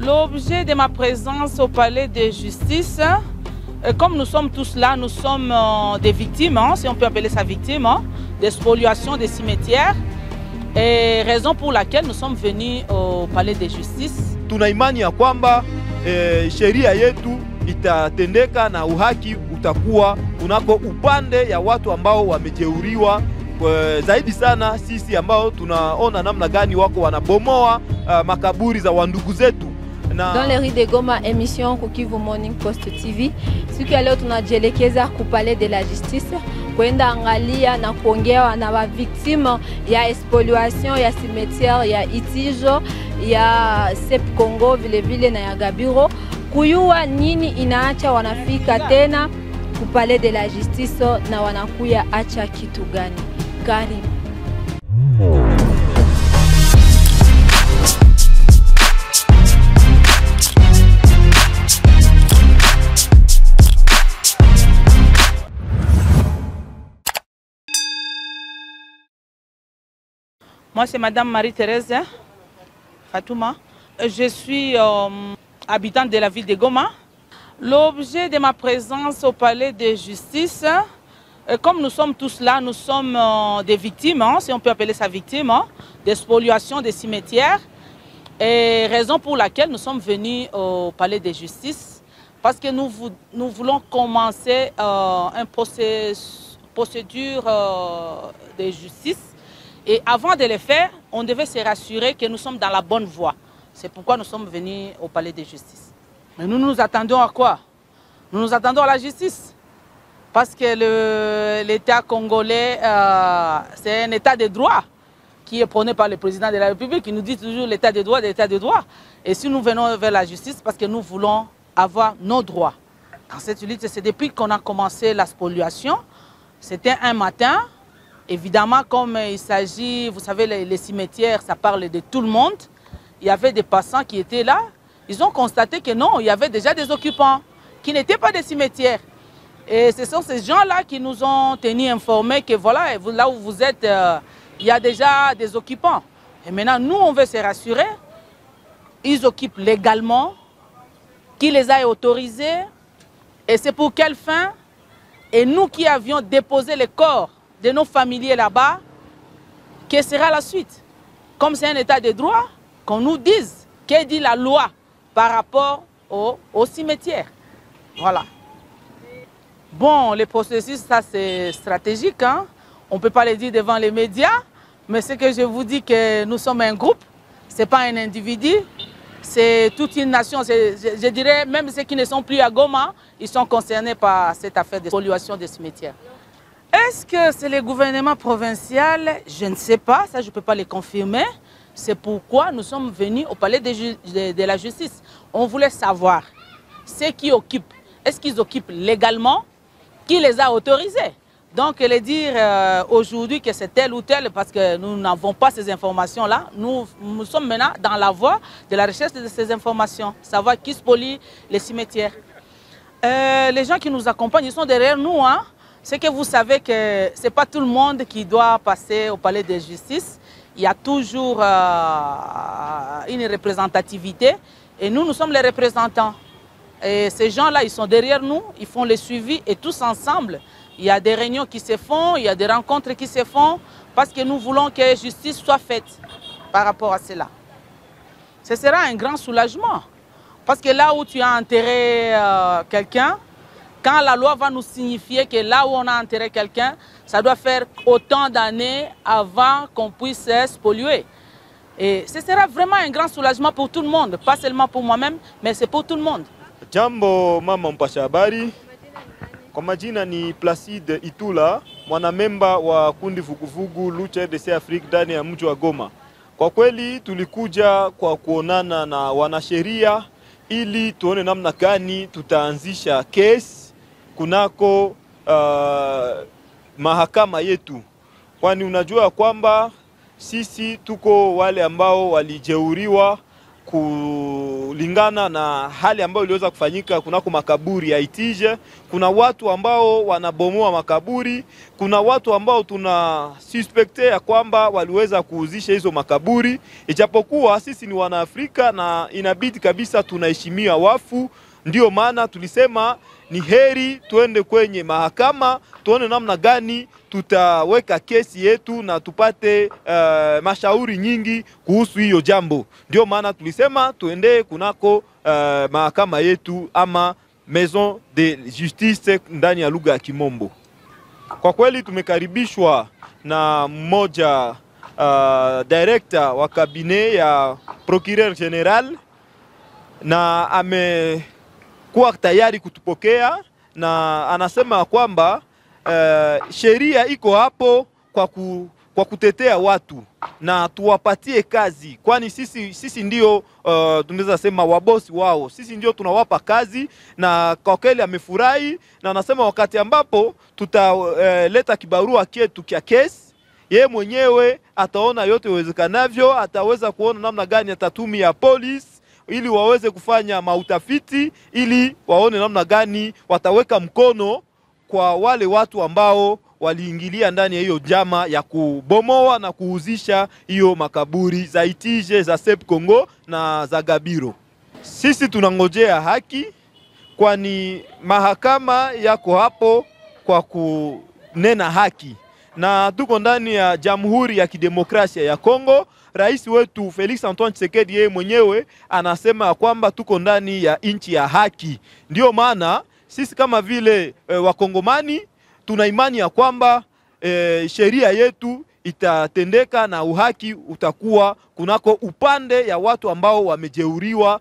L'objet de ma présence au palais de justice, comme nous sommes tous là, nous sommes des victimes, si on peut appeler ça victime, des spoliations des cimetières, et raison pour laquelle nous sommes venus au palais de justice. Tuna imani ya kwamba sheria yetu itatendeka na uhaki utakuwa unako upande ya watu ambao wamejeuriwa, zaidi sana sisi ambao tunaona namna gani wako wanabomoa makaburi za wandugu zetu. Dans les rues de Goma, émission Kukivu Morning Post TV. Siku ya leo tunajielekeza ku palais de la justice kwenda angalia na kuongea na wa victime ya spoliation ya cimetière ya Itijo ya Sep Congo vile vile na ya Gabiro, kuyua nini inaacha wanafika tena ku palais de la justice na wanakuya acha kitu gani. Karibu. Moi, c'est Madame Marie-Thérèse Fatouma. Je suis habitante de la ville de Goma. L'objet de ma présence au palais de justice, comme nous sommes tous là, nous sommes des victimes, si on peut appeler ça victime, des spoliations des cimetières. Et raison pour laquelle nous sommes venus au palais de justice, parce que nous voulons commencer une procédure de justice. Et avant de le faire, on devait se rassurer que nous sommes dans la bonne voie. C'est pourquoi nous sommes venus au palais de justice. Mais nous nous attendons à quoi? Nous nous attendons à la justice. Parce que l'État congolais, c'est un État de droit qui est prôné par le président de la République. Il nous dit toujours l'État de droit, l'État de droit. Et si nous venons vers la justice, parce que nous voulons avoir nos droits. Dans cette lutte, c'est depuis qu'on a commencé la spoliation. C'était un matin. Évidemment, comme il s'agit, vous savez, les cimetières, ça parle de tout le monde. Il y avait des passants qui étaient là. Ils ont constaté que non, il y avait déjà des occupants qui n'étaient pas des cimetières. Et ce sont ces gens-là qui nous ont tenus informés que voilà, là où vous êtes, il y a déjà des occupants. Et maintenant, nous, on veut se rassurer. Ils occupent légalement. Qui les a autorisés? Et c'est pour quelle fin? Et nous qui avions déposé les corps de nos familiers là-bas, quelle sera la suite? Comme c'est un état de droit, qu'on nous dise que dit la loi par rapport au cimetière. Voilà. Bon, le processus, ça c'est stratégique. On ne peut pas le dire devant les médias, mais ce que je vous dis que nous sommes un groupe, ce n'est pas un individu, c'est toute une nation. Je dirais même ceux qui ne sont plus à Goma, ils sont concernés par cette affaire de spoliation des cimetières. Est-ce que c'est le gouvernement provincial? Je ne sais pas, ça je ne peux pas le confirmer. C'est pourquoi nous sommes venus au palais de la justice. On voulait savoir ceux qui occupent, est-ce qu'ils occupent légalement? Qui les a autorisés? Donc, le dire aujourd'hui que c'est tel ou tel, parce que nous n'avons pas ces informations-là, nous sommes maintenant dans la voie de la recherche de ces informations, savoir qui spolie les cimetières. Les gens qui nous accompagnent, ils sont derrière nous, C'est que vous savez que ce n'est pas tout le monde qui doit passer au palais de justice. Il y a toujours une représentativité et nous sommes les représentants. Et ces gens-là, ils sont derrière nous, ils font le suivi et tous ensemble, il y a des réunions qui se font, il y a des rencontres qui se font parce que nous voulons que justice soit faite par rapport à cela. Ce sera un grand soulagement parce que là où tu as enterré quelqu'un, quand la loi va nous signifier que là où on a enterré quelqu'un, ça doit faire autant d'années avant qu'on puisse spolier. Et ce sera vraiment un grand soulagement pour tout le monde, pas seulement pour moi-même, mais c'est pour tout le monde. Jambo mama mpasha habari. Kwa majina ni Placide Itula, mwanamemba wa kundi vuguvugu Lucha RDC Afrique ndani ya mji wa Goma. Kwa kweli tulikuja kwa kuonana na wanasheria ili tuone namna gani tutaanzisha kesi kunako mahakama yetu. Kwani unajua kwamba sisi tuko wale ambao walijeuriwa kulingana na hali ambayo iliweza kufanyika kunako makaburi ya Itije. Kuna watu ambao wanabomoa makaburi, kuna watu ambao tuna suspecte ya kwamba waliweza kuuzisha hizo makaburi, ijapokuwa sisi ni Wanaafrika na inabidi kabisa tunaheshimia wafu. Ndio maana tulisema ni heri tuende kwenye mahakama, tuone namna gani tutaweka kesi yetu na tupate mashauri nyingi kuhusu hiyo jambo. Ndio maana tulisema tuende kunako mahakama yetu ama Maison de Justice ndani ya lugha ya Kimombo. Kwa kweli tumekaribishwa na mmoja director wa kabine ya procureur general, na amekuwa tayari kutupokea, na anasema kwamba sheria iko hapo kwa kutetea watu na tuwapatie kazi, kwani sisi ndio tunaweza sema wabosi wao, sisi ndio tunawapa kazi. Na kwa kweli amefurahi, na anasema wakati ambapo tutaleta kibarua kietu kia kesi, yeye mwenyewe ataona yote uwezekanavyo, ataweza kuona namna gani atatumia polisi ili waweze kufanya mautafiti, ili waone namna gani wataweka mkono kwa wale watu ambao waliingilia ndani ya hiyo njama ya kubomoa na kuuzisha hiyo makaburi za Itije, za Sep Congo na za Gabiro. Sisi tunangojea haki, kwani mahakama yako hapo kwa kunena haki, na tuko ndani ya Jamhuri ya Kidemokrasia ya Kongo. Rais wetu Felix Antoine Tshisekedi yeye mwenyewe anasema kwamba tuko ndani ya nchi ya haki. Ndio maana sisi kama vile Wakongomani tuna imani ya kwamba sheria yetu itatendeka na uhaki utakuwa kunako upande ya watu ambao wamejeuriwa.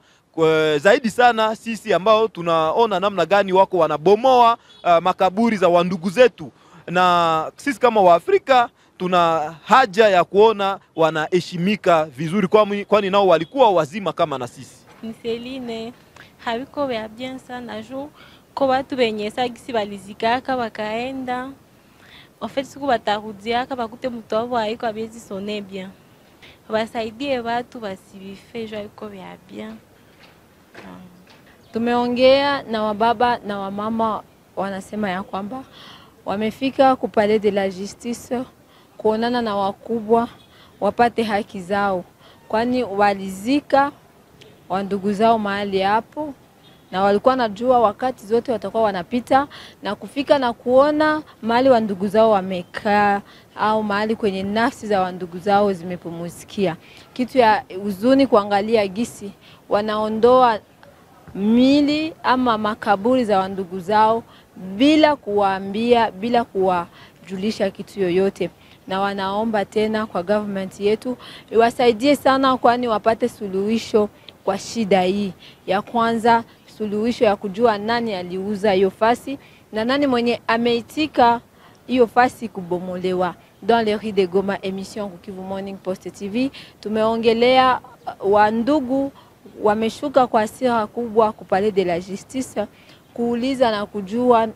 Zaidi sana sisi ambao tunaona namna gani wako wanabomoa makaburi za wandugu zetu, na sisi kama Waafrika tuna haja ya kuona wanaheshimika vizuri, kwani nao walikuwa wazima kama na sisi. Niseline habiko vya bien sana juu kwa watu wenye sagisi balizikaka wakaenda en fait siku batarudiaka bakute mtu wao haiko abiezi sone bien, basaidie watu basibife juu haiko vya bien. Tumeongea na wababa na wamama, wanasema ya kwamba wamefika ku Palais de la Justice kuonana na wakubwa wapate haki zao, kwani walizika wandugu zao mahali hapo, na walikuwa najua wakati zote watakuwa wanapita na kufika na kuona mahali wandugu zao wamekaa au mahali kwenye nafsi za wandugu zao zimepumuzikia. Kitu ya huzuni kuangalia gisi wanaondoa mili ama makaburi za wandugu zao bila kuwaambia, bila kuwajulisha kitu yoyote. Na wanaomba tena kwa government yetu iwasaidie sana, kwani wapate suluhisho kwa shida hii. Ya kwanza, suluhisho ya kujua nani aliuza hiyo fasi na nani mwenye ameitika hiyo fasi kubomolewa. Dans les rues de Goma, émission Kivu Morning Post TV, tumeongelea wandugu wameshuka kwa hasira kubwa ku Palais de la Justice kuuliza na kujua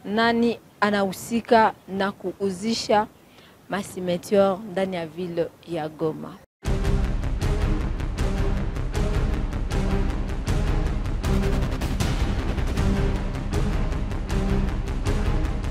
nani anahusika na kuuzisha masimetior ndani ya ville ya Goma.